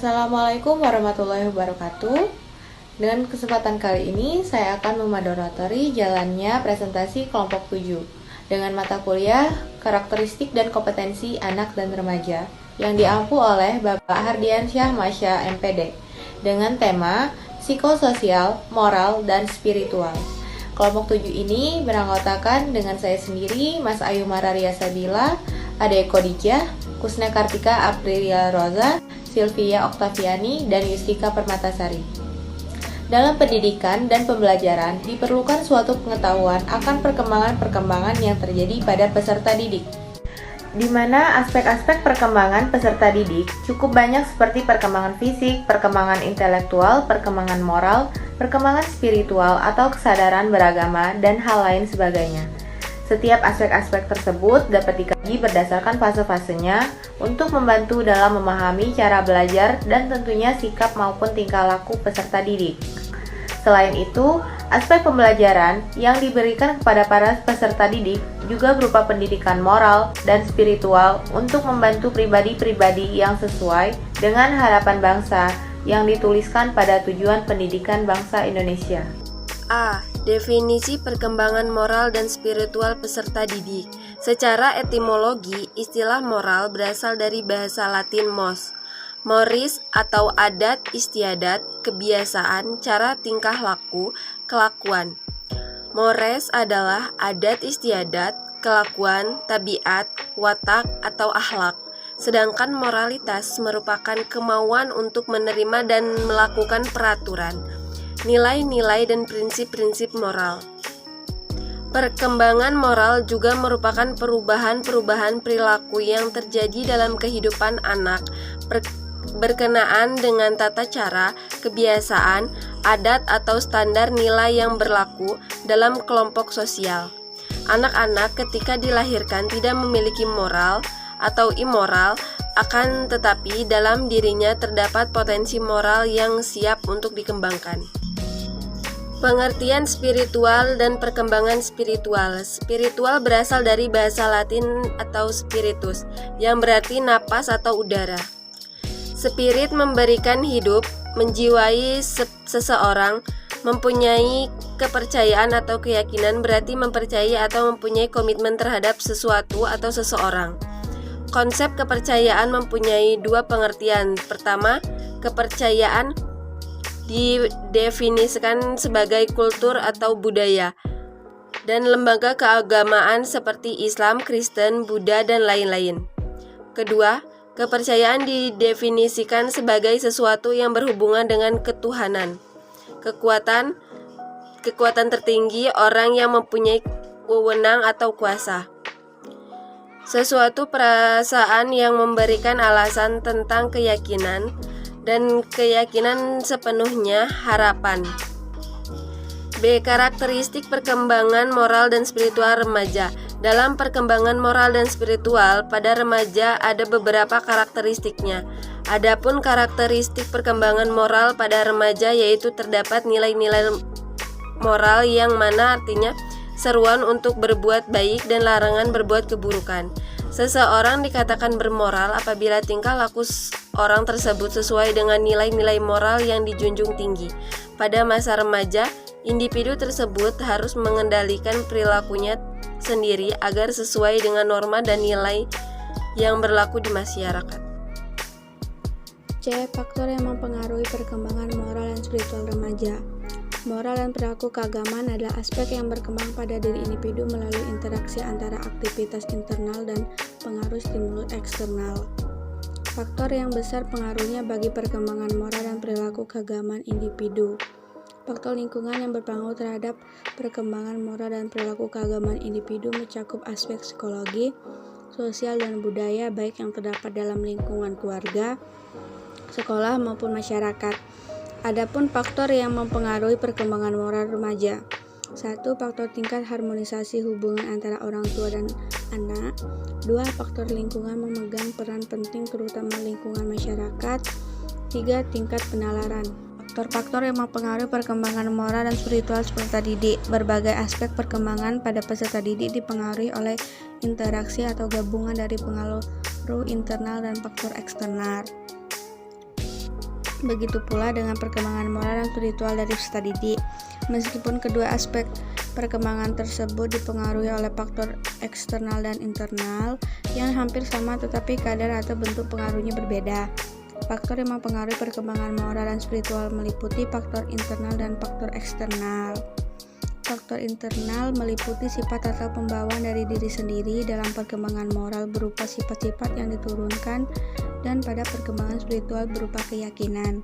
Assalamualaikum warahmatullahi wabarakatuh. Dengan kesempatan kali ini, saya akan memoderatori jalannya presentasi kelompok 7 dengan mata kuliah karakteristik dan kompetensi anak dan remaja yang diampu oleh Bapak Hardiansyah Masya MPD dengan tema psikososial, moral, dan spiritual. Kelompok 7 ini beranggotakan dengan saya sendiri, Mas Ayu Mararia Sabila, Ade Kodijah, Kusna Kartika Aprilia Roza, Sylvia Oktaviani, dan Yustika Permatasari. Dalam pendidikan dan pembelajaran diperlukan suatu pengetahuan akan perkembangan-perkembangan yang terjadi pada peserta didik, di mana aspek-aspek perkembangan peserta didik cukup banyak seperti perkembangan fisik, perkembangan intelektual, perkembangan moral, perkembangan spiritual atau kesadaran beragama, dan hal lain sebagainya. Setiap aspek-aspek tersebut dapat dikaji berdasarkan fase-fasenya untuk membantu dalam memahami cara belajar dan tentunya sikap maupun tingkah laku peserta didik. Selain itu, aspek pembelajaran yang diberikan kepada para peserta didik juga berupa pendidikan moral dan spiritual untuk membantu pribadi-pribadi yang sesuai dengan harapan bangsa yang dituliskan pada tujuan pendidikan bangsa Indonesia. A. Definisi perkembangan moral dan spiritual peserta didik. Secara etimologi, istilah moral berasal dari bahasa Latin mos, moris atau adat istiadat, kebiasaan, cara tingkah laku, kelakuan. Mores adalah adat istiadat, kelakuan, tabiat, watak, atau akhlak. Sedangkan moralitas merupakan kemauan untuk menerima dan melakukan peraturan, nilai-nilai dan prinsip-prinsip moral. Perkembangan moral juga merupakan perubahan-perubahan perilaku yang terjadi dalam kehidupan anak berkenaan dengan tata cara, kebiasaan, adat atau standar nilai yang berlaku dalam kelompok sosial. Anak-anak ketika dilahirkan tidak memiliki moral atau immoral, akan tetapi dalam dirinya terdapat potensi moral yang siap untuk dikembangkan. Pengertian spiritual dan perkembangan spiritual. Spiritual berasal dari bahasa Latin atau spiritus, yang berarti napas atau udara. Spirit memberikan hidup, menjiwai seseorang, mempunyai kepercayaan atau keyakinan berarti mempercayai atau mempunyai komitmen terhadap sesuatu atau seseorang. Konsep kepercayaan mempunyai dua pengertian. Pertama, kepercayaan didefinisikan sebagai kultur atau budaya dan lembaga keagamaan seperti Islam, Kristen, Buddha, dan lain-lain. Kedua, kepercayaan didefinisikan sebagai sesuatu yang berhubungan dengan ketuhanan, kekuatan tertinggi, orang yang mempunyai wewenang atau kuasa. Sesuatu perasaan yang memberikan alasan tentang keyakinan dan keyakinan sepenuhnya harapan. B. Karakteristik perkembangan moral dan spiritual remaja. Dalam perkembangan moral dan spiritual pada remaja ada beberapa karakteristiknya. Adapun karakteristik perkembangan moral pada remaja yaitu terdapat nilai-nilai moral yang mana artinya seruan untuk berbuat baik dan larangan berbuat keburukan. Seseorang dikatakan bermoral apabila tingkah laku orang tersebut sesuai dengan nilai-nilai moral yang dijunjung tinggi. Pada masa remaja, individu tersebut harus mengendalikan perilakunya sendiri agar sesuai dengan norma dan nilai yang berlaku di masyarakat. C. Faktor yang mempengaruhi perkembangan moral dan spiritual remaja. Moral dan perilaku keagamaan adalah aspek yang berkembang pada diri individu melalui interaksi antara aktivitas internal dan pengaruh stimulus eksternal. Faktor yang besar pengaruhnya bagi perkembangan moral dan perilaku keagamaan individu. Faktor lingkungan yang berpengaruh terhadap perkembangan moral dan perilaku keagamaan individu mencakup aspek psikologi, sosial, dan budaya baik yang terdapat dalam lingkungan keluarga, sekolah, maupun masyarakat. Adapun faktor yang mempengaruhi perkembangan moral remaja. 1. Faktor tingkat harmonisasi hubungan antara orang tua dan anak. 2. Faktor lingkungan memegang peran penting terutama lingkungan masyarakat. 3. Tingkat penalaran. Faktor-faktor yang mempengaruhi perkembangan moral dan spiritual peserta didik. Berbagai aspek perkembangan pada peserta didik dipengaruhi oleh interaksi atau gabungan dari pengaruh internal dan faktor eksternal. Begitu pula dengan perkembangan moral dan spiritual dari peserta didik. Meskipun kedua aspek perkembangan tersebut dipengaruhi oleh faktor eksternal dan internal yang hampir sama, tetapi kadar atau bentuk pengaruhnya berbeda. Faktor yang mempengaruhi perkembangan moral dan spiritual meliputi faktor internal dan faktor eksternal. Faktor internal meliputi sifat atau pembawaan dari diri sendiri dalam perkembangan moral berupa sifat-sifat yang diturunkan, dan pada perkembangan spiritual berupa keyakinan.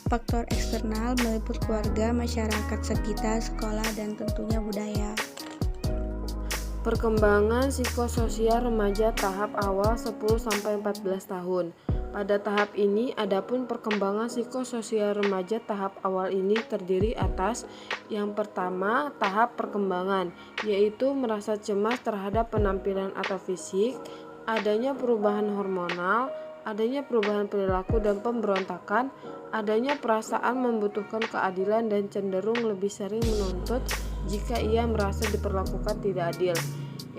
Faktor eksternal meliputi keluarga, masyarakat sekitar, sekolah, dan tentunya budaya. Perkembangan psikososial remaja tahap awal 10-14 tahun. Pada tahap ini, adapun perkembangan psikososial remaja tahap awal ini terdiri atas yang pertama, tahap perkembangan, yaitu merasa cemas terhadap penampilan atau fisik, adanya perubahan hormonal, adanya perubahan perilaku dan pemberontakan, adanya perasaan membutuhkan keadilan dan cenderung lebih sering menuntut jika ia merasa diperlakukan tidak adil.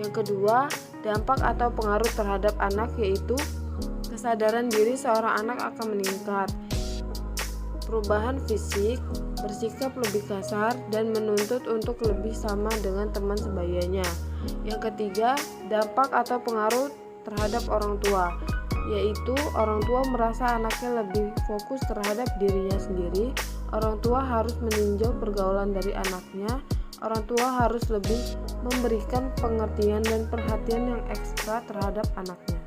Yang kedua, dampak atau pengaruh terhadap anak, yaitu kesadaran diri seorang anak akan meningkat, perubahan fisik, bersikap lebih kasar, dan menuntut untuk lebih sama dengan teman sebayanya. Yang ketiga, dampak atau pengaruh terhadap orang tua, yaitu orang tua merasa anaknya lebih fokus terhadap dirinya sendiri, orang tua harus meninjau pergaulan dari anaknya, orang tua harus lebih memberikan pengertian dan perhatian yang ekstra terhadap anaknya.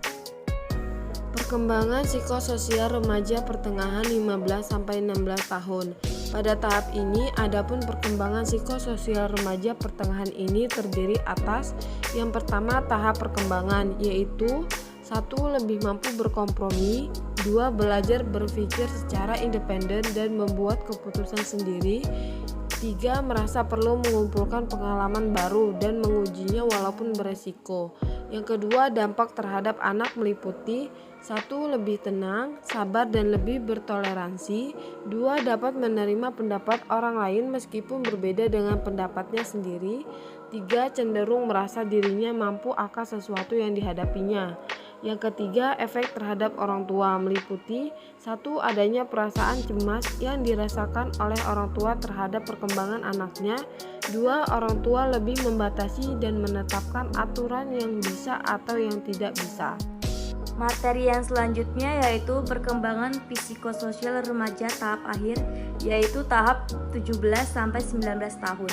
Perkembangan psikososial remaja pertengahan 15-16 tahun. Pada tahap ini, adapun perkembangan psikososial remaja pertengahan ini terdiri atas yang pertama, tahap perkembangan, yaitu 1. Lebih mampu berkompromi, 2. Belajar berpikir secara independen dan membuat keputusan sendiri, 3. Merasa perlu mengumpulkan pengalaman baru dan mengujinya walaupun beresiko. Yang kedua, dampak terhadap anak meliputi 1. Lebih tenang, sabar dan lebih bertoleransi, 2. Dapat menerima pendapat orang lain meskipun berbeda dengan pendapatnya sendiri, 3. Cenderung merasa dirinya mampu akan sesuatu yang dihadapinya. Yang ketiga, efek terhadap orang tua meliputi 1. Adanya perasaan cemas yang dirasakan oleh orang tua terhadap perkembangan anaknya, 2. Orang tua lebih membatasi dan menetapkan aturan yang bisa atau yang tidak bisa. Materi yang selanjutnya yaitu perkembangan psikososial remaja tahap akhir, yaitu tahap 17-19 tahun.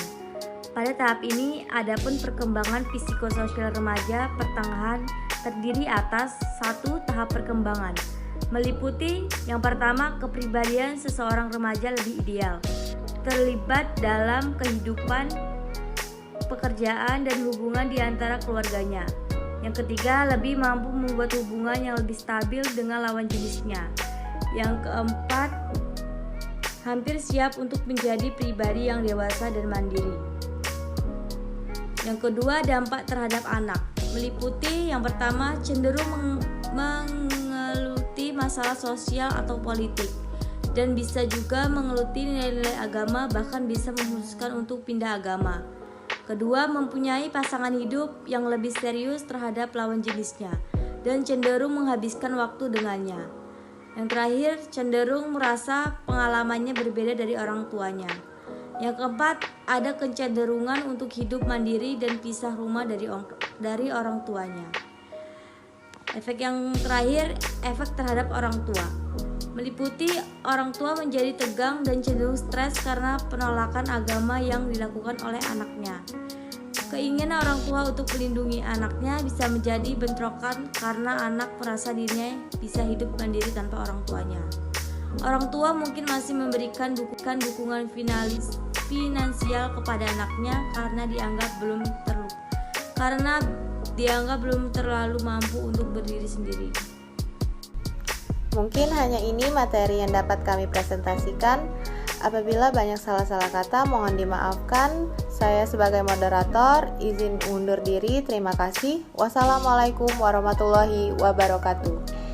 Pada tahap ini, adapun perkembangan psikososial remaja pertengahan terdiri atas 1. Tahap perkembangan, meliputi yang pertama, kepribadian seseorang remaja lebih ideal, terlibat dalam kehidupan, pekerjaan, dan hubungan di antara keluarganya. Yang ketiga, lebih mampu membuat hubungan yang lebih stabil dengan lawan jenisnya. Yang keempat, hampir siap untuk menjadi pribadi yang dewasa dan mandiri. Yang kedua, dampak terhadap anak, meliputi yang pertama, cenderung mengeluti masalah sosial atau politik, dan bisa juga mengeluti nilai-nilai agama, bahkan bisa memutuskan untuk pindah agama. Kedua, mempunyai pasangan hidup yang lebih serius terhadap lawan jenisnya dan cenderung menghabiskan waktu dengannya. Yang terakhir, cenderung merasa pengalamannya berbeda dari orang tuanya. Yang keempat, ada kecenderungan untuk hidup mandiri dan pisah rumah dari orang tuanya. Efek yang terakhir, efek terhadap orang tua, meliputi orang tua menjadi tegang dan cenderung stres karena penolakan agama yang dilakukan oleh anaknya. Keinginan orang tua untuk melindungi anaknya bisa menjadi bentrokan karena anak merasa dirinya bisa hidup mandiri tanpa orang tuanya. Orang tua mungkin masih memberikan dukungan finansial kepada anaknya karena dianggap belum terlalu mampu untuk berdiri sendiri. Mungkin hanya ini materi yang dapat kami presentasikan. Apabila banyak salah-salah kata, mohon dimaafkan. Saya sebagai moderator izin undur diri. Terima kasih. Wassalamualaikum warahmatullahi wabarakatuh.